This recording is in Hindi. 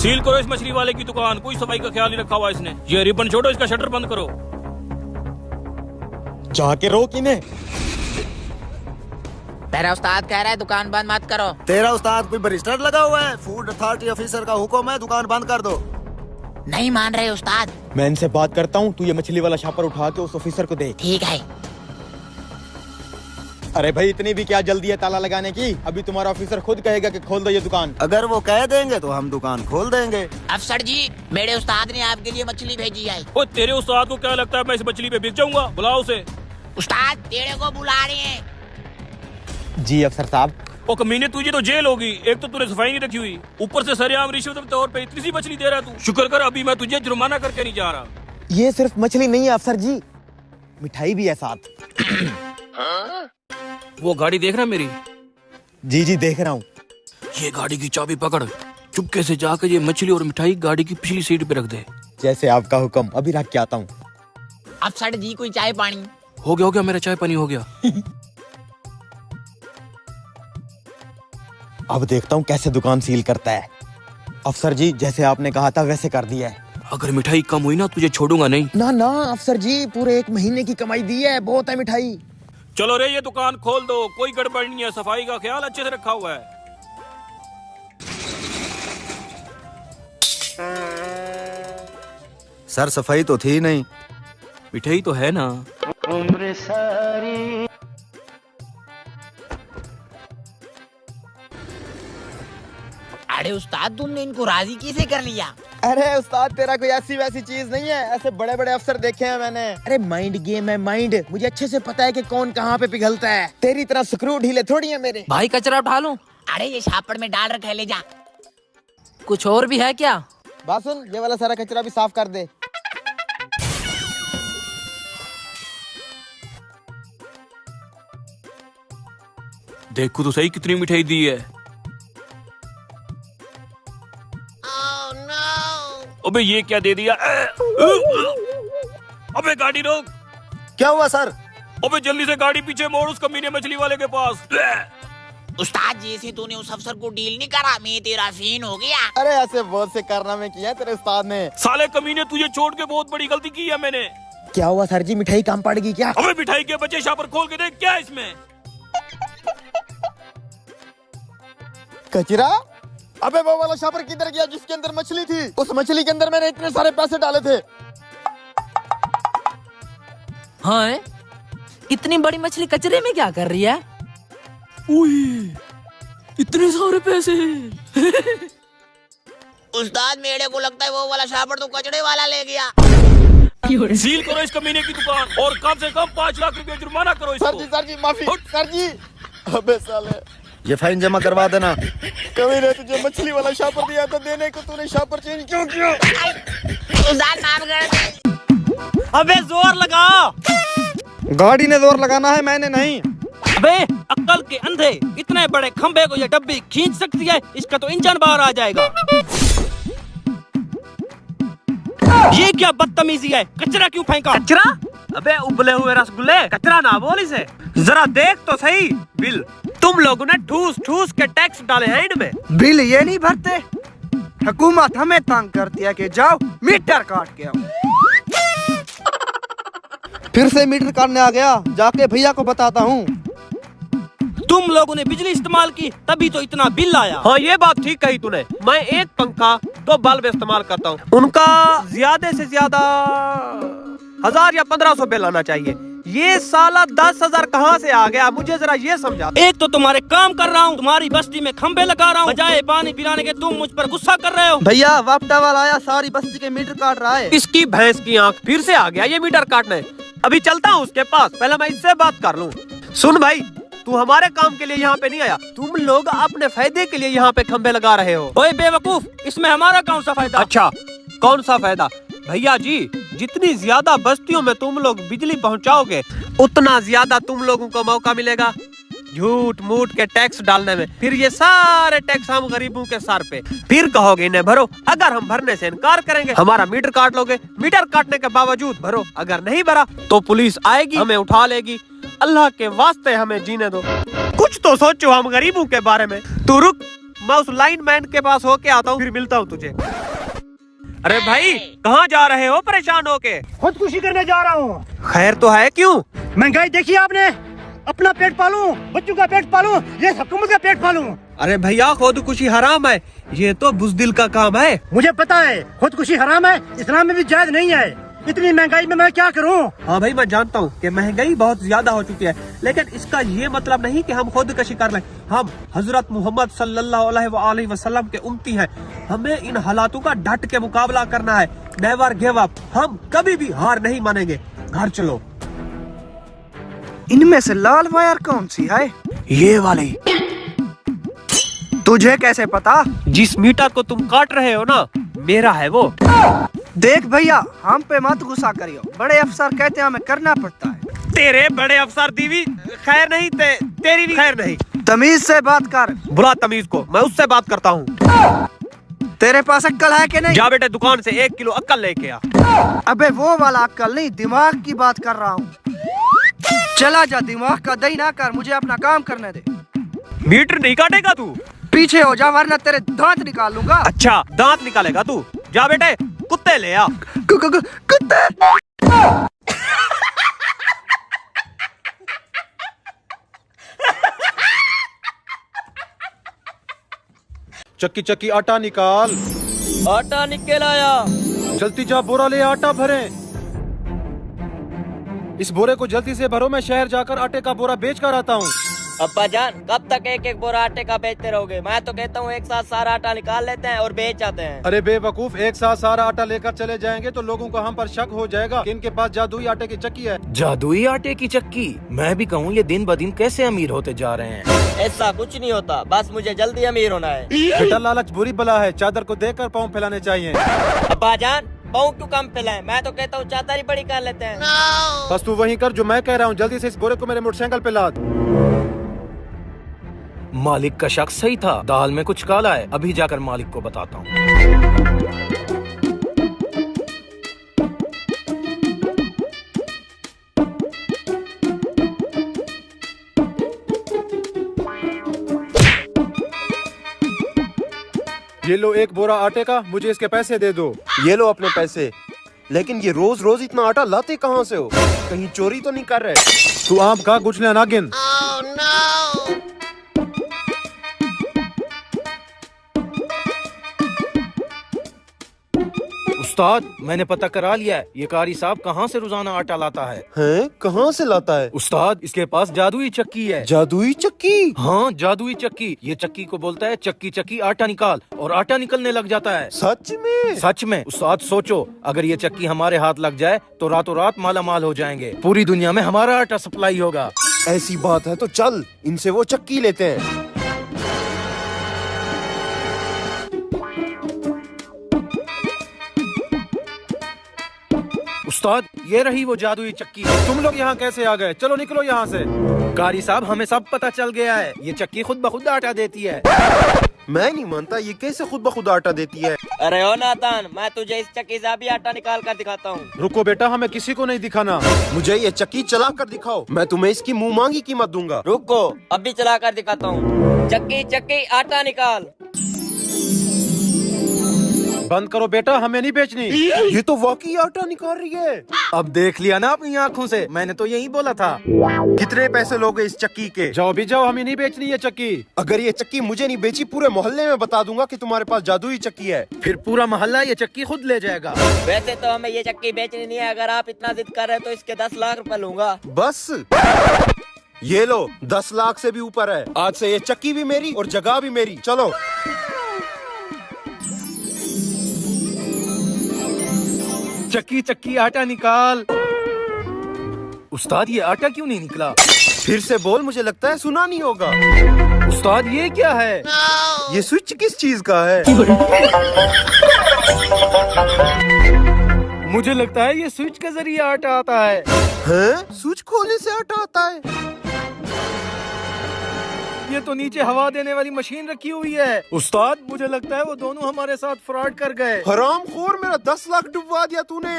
सील करो इस मछली वाले की दुकान, कोई सफाई का ख्याल नहीं रखा हुआ इसने। ये रिबन छोड़ो, इसका शटर बंद करो। जाके रोक इन्हें। तेरा उस्ताद कह रहा है दुकान बंद मत करो। तेरा उस्ताद कोई बैरिस्टर लगा हुआ है? फूड अथॉरिटी ऑफिसर का हुक्म है, दुकान बंद कर दो। नहीं मान रहे उस्ताद। मैं इनसे बात करता हूँ, तू ये मछली वाला छापर उठा के उस ऑफिसर को दे। ठीक है। अरे भाई इतनी भी क्या जल्दी है ताला लगाने की? अभी तुम्हारा ऑफिसर खुद कहेगा कि खोल दो ये दुकान। अगर वो कह देंगे तो हम दुकान खोल देंगे। अफसर जी, मेरे उस्ताद ने आपके लिए मछली भेजी है। ओ तेरे उस्ताद को क्या लगता है मैं इस मछली पे बिक जाऊंगा? बुलाओ उसे। उस्ताद तेरे को बुला रहे हैं। जी अफसर साहब। ओ कमीने, तुझे तो जेल होगी। एक तो तूने सफाई नहीं रखी हुई, ऊपर से सरेआम रिश्वत के तौर पे इतनी सी मछली दे रहा है तू। शुक्र कर अभी मैं तुझे जुर्माना करके नहीं जा रहा। ये सिर्फ मछली नहीं है अफसर जी, मिठाई भी है साथ। वो गाड़ी देख रहा है मेरी? जी जी देख रहा हूँ। ये गाड़ी की चाबी पकड़, चुपके से जाकर ये मछली और मिठाई गाड़ी की पिछली सीट पे रख दे। जैसे आपका हुक्म, अभी रख के आता हूँ। अफसर जी कोई चाय पानी? हो गया मेरा चाय पानी हो गया। अब देखता हूँ कैसे दुकान सील करता है। अफसर जी जैसे आपने कहा था वैसे कर दिया है। अगर मिठाई कम हुई ना तुझे छोड़ूंगा नहीं। ना ना अफसर जी, पूरे 1 महीने की कमाई दी है, बहुत है मिठाई। चलो रे ये दुकान खोल दो, कोई गड़बड़ नहीं है, सफाई का ख्याल अच्छे से रखा हुआ है। सर सफाई तो थी नहीं। मिठाई तो है ना। उम्र सारी। अरे उस्ताद तुमने इनको राजी कैसे कर लिया? अरे उस्ताद तेरा कोई ऐसी वैसी चीज नहीं है, ऐसे बड़े बड़े अफसर देखे हैं मैंने। अरे माइंड गेम है माइंड, मुझे अच्छे से पता है कि कौन कहाँ पे पिघलता है। तेरी तरह स्क्रू ढीले थोड़ी है मेरे। भाई कचरा उठा लूं? अरे ये छापड़ में डाल रखा है, ले जा। कुछ और भी है क्या? बात सुन, ये वाला सारा कचरा भी साफ कर दे। देखो तो सही कितनी मिठाई दी है। अबे ये क्या दे दिया? अबे गाड़ी रोक। क्या हुआ सर? अबे जल्दी से गाड़ी पीछे मोड़, उस कमीने मछली वाले के पास। उस्ताद जैसे तूने उस अफसर को डील नहीं करा, मैं तेरा सीन हो गया। अरे ऐसे बहुत से कारनामे किया है तेरे उस्ताद ने। साले कमीने, तुझे छोड़ के बहुत बड़ी गलती की है मैंने। क्या हुआ सर जी, मिठाई काम पड़ गई क्या? अबे मिठाई के बच्चे शापर खोल के देख, क्या है इसमें? कचरा? अबे वो वाला शापर किधर गया जिसके अंदर मछली थी? उस मछली के अंदर मैंने इतने सारे पैसे डाले थे। हाँ है? इतनी बड़ी मछली कचरे में क्या कर रही है? इतने सारे पैसे। उस्ताद मेरे को लगता है वो वाला छापड़ तो कचड़े वाला ले गया। सील करो इस कमीने की दुकान और कम से कम 5 लाख रुपए जुर्माना करो इसको। सर जी माफी। सर जी। अबे साले, ये फाइन जमा करवा देना। कभी ने तुझे मछली वाला शापर दिया था देने को, तूने शापर चेंज क्यों किया? उस्ताद माफ कर। अबे जोर लगा। गाड़ी ने जोर लगाना है, मैंने नहीं। अबे अक्ल के अंधे, इतने बड़े खंबे को ये डब्बी खींच सकती है? इसका तो इंजन बाहर आ जाएगा। ये क्या बदतमीजी है? कचरा क्यों फेंका? कचरा? अबे उबले हुए रसगुल्ले, कचरा ना बोल इसे। जरा देख तो सही बिल। तुम लोगों ने ठूस ठूस के टैक्स डाले हैं इनमें। बिल ये नहीं भरते, हुकूमत हमें तंग करती है कि जाओ मीटर काट के आओ। फिर से मीटर काटने आ गया, जाके भैया को बताता हूँ। तुम लोगों ने बिजली इस्तेमाल की तभी तो इतना बिल आया। हाँ ये बात ठीक कही तूने। मैं एक पंखा 2 बल्ब इस्तेमाल करता हूँ, उनका ज्यादा से ज्यादा 1000 या 1500 बिल आना चाहिए। ये साला 10,000 कहाँ से आ गया? मुझे जरा ये समझा। एक तो तुम्हारे काम कर रहा हूँ, तुम्हारी बस्ती में खंबे लगा रहा हूँ, बजाय पानी पिलाने के तुम मुझ पर गुस्सा कर रहे हो। भैया वापटा वाला आया, सारी बस्ती के मीटर काट रहा है। इसकी भैंस की आंख, फिर से आ गया ये मीटर काटने। अभी चलता हूँ उसके पास, पहले मैं इससे बात कर लूँ। सुन भाई, तू हमारे काम के लिए यहाँ पे नहीं आया, तुम लोग अपने फायदे के लिए यहाँ पे खंबे लगा रहे हो। ओए बेवकूफ, इसमें हमारा कौन सा फायदा? अच्छा कौन सा फायदा? भैया जी, जितनी ज्यादा बस्तियों में तुम लोग बिजली पहुँचाओगे उतना ज्यादा तुम लोगों को मौका मिलेगा झूठ मूठ के टैक्स डालने में। फिर ये सारे टैक्स हम गरीबों के सर पे। फिर कहोगे इन्हें भरो, अगर हम भरने से इनकार करेंगे हमारा मीटर काट लोगे। मीटर काटने के बावजूद भरो, अगर नहीं भरा तो पुलिस आएगी, हमें उठा लेगी। अल्लाह के वास्ते हमें जीने दो, कुछ तो सोचो हम गरीबों के बारे में। तू रुक, मैं उस लाइन मैन के पास होके आता हूँ, फिर मिलता हूँ तुझे। अरे भाई कहाँ जा रहे हो परेशान होके? खुदकुशी करने जा रहा हूँ। खैर तो है, क्यों? महंगाई देखी आपने? अपना पेट पालूं, बच्चों का पेट पालूं, ये हुकूमत का पेट पालूं। अरे भैया खुदकुशी हराम है, ये तो बुज़दिल का काम है। मुझे पता है खुदकुशी हराम है, इस्लाम में भी जायज नहीं है। इतनी महंगाई में मैं क्या करूं? हाँ भाई मैं जानता हूँ कि महंगाई बहुत ज्यादा हो चुकी है, लेकिन इसका ये मतलब नहीं कि हम खुदकशी कर लें। हम हजरत मोहम्मद सल्लल्लाहु अलैहि वसल्लम के उम्मती हैं। हमें इन हालातों का डट के मुकाबला करना है। Never give up. हम कभी भी हार नहीं मानेंगे। घर चलो। इनमें से लाल वायर कौन सी है? ये वाली। तुझे कैसे पता? जिस मीटर को तुम काट रहे हो ना, मेरा है वो। देख भैया, हम पे मत गुस्सा करियो। बड़े अफसर कहते हैं हमें करना पड़ता है। तेरे बड़े अफसर दी भी खैर नहीं, तेरी भी खैर नहीं। तमीज से बात कर। बुला तमीज को, मैं उससे बात करता हूँ। तेरे पास अक्ल है कि नहीं? जा बेटे दुकान से 1 किलो अक्ल लेके आ। अबे वो वाला अक्ल नहीं, दिमाग की बात कर रहा हूँ। चला जा, दिमाग का दही ना कर, मुझे अपना काम करने दे। मीटर नहीं काटेगा तू? पीछे हो जा वरना तेरे दांत निकाल लूंगा। अच्छा दांत निकालेगा तू? जा बेटे कुत्ते ले आ। कुत्ते। चक्की चक्की आटा निकाल। आटा निकल आया। जल्दी जा बोरा ले आटा भरे। इस बोरे को जल्दी से भरो, मैं शहर जाकर आटे का बोरा बेच कर आता हूँ। अब्बा जान कब तक एक एक बोरा आटे का बेचते रहोगे? मैं तो कहता हूँ एक साथ सारा आटा निकाल लेते हैं और बेच आते हैं। अरे बेवकूफ, एक साथ सारा आटा लेकर चले जाएंगे तो लोगों को हम पर शक हो जाएगा कि इनके पास जादुई आटे की चक्की है। जादुई आटे की चक्की? मैं भी कहूँ ये दिन ब दिन कैसे अमीर होते जा रहे हैं। ऐसा कुछ नहीं होता, बस मुझे जल्दी अमीर होना है। बेटा लालच बुरी बला है, चादर को देखकर पाँव फैलाने चाहिए। अब्बा जान पाँव क्यों कम फैलाएं? मैं तो कहता हूँ चादर ही बड़ी कर लेते हैं। बस तू वही कर जो मैं कह रहा हूँ। जल्दी से इस बोरे को मेरे मोटरसाइकिल पे लाद। मालिक का शक सही था, दाल में कुछ काला है। अभी जाकर मालिक को बताता हूँ। ये लो 1 बोरा आटे का, मुझे इसके पैसे दे दो। ये लो अपने पैसे। लेकिन ये रोज रोज इतना आटा लाते कहाँ से हो? कहीं चोरी तो नहीं कर रहे? तू आम का गुछले नागिन। उस्ताद मैंने पता करा लिया है, ये कारी साहब कहाँ से रोजाना आटा लाता है। हैं? कहाँ से लाता है? उस्ताद इसके पास जादुई चक्की है। जादुई चक्की? हाँ जादुई चक्की। ये चक्की को बोलता है चक्की चक्की आटा निकाल, और आटा निकलने लग जाता है। सच में? सच में। उस्ताद सोचो, अगर ये चक्की हमारे हाथ लग जाए तो रातों रात माला माल हो जाएंगे। पूरी दुनिया में हमारा आटा सप्लाई होगा। ऐसी बात है तो चल इनसे वो चक्की लेते हैं। उस्ताद ये रही वो जादुई चक्की। तुम लोग यहाँ कैसे आ गए? चलो निकलो यहाँ से। कारी साहब हमें सब पता चल गया है, ये चक्की खुद ब खुद आटा देती है। मैं नहीं मानता, ये कैसे खुद ब खुद आटा देती है? अरे ओ नातान, मैं तुझे इस चक्की से अभी आटा निकाल कर दिखाता हूँ। रुको बेटा, हमें किसी को नहीं दिखाना। मुझे ये चक्की चला कर दिखाओ, मैं तुम्हें इसकी मुंह मांगी कीमत दूंगा। रुको अभी चला कर दिखाता हूँ। चक्की चक्की आटा निकाल। बंद करो बेटा, हमें नहीं बेचनी। ये तो वाकई आटा निकाल रही है। अब देख लिया ना अपनी आँखों से, मैंने तो यही बोला था। कितने पैसे लोगे इस चक्की के? जाओ भी जाओ, हमें नहीं बेचनी ये चक्की। अगर ये चक्की मुझे नहीं बेची, पूरे मोहल्ले में बता दूंगा कि तुम्हारे पास जादुई चक्की है। फिर पूरा मोहल्ला ये चक्की खुद ले जाएगा। वैसे तो हमें ये चक्की बेचनी नहीं है, अगर आप इतना जिद कर रहे हो तो इसके 10 लाख रुपए लूंगा। बस ये लो, 10 लाख से भी ऊपर है। आज से ये चक्की भी मेरी और जगह भी मेरी। चलो। चक्की चक्की आटा निकाल। उस्ताद ये आटा क्यों नहीं निकला? फिर से बोल, मुझे लगता है सुना नहीं होगा। उस्ताद ये क्या है? ये स्विच किस चीज का है? मुझे लगता है ये स्विच के जरिए आटा आता है। हैं? स्विच खोलने से आटा आता है? ये तो नीचे हवा देने वाली मशीन रखी हुई है। उस्ताद मुझे लगता है वो दोनों हमारे साथ फ्रॉड कर गए। हरामखोर, मेरा 10 लाख डुबवा दिया तूने।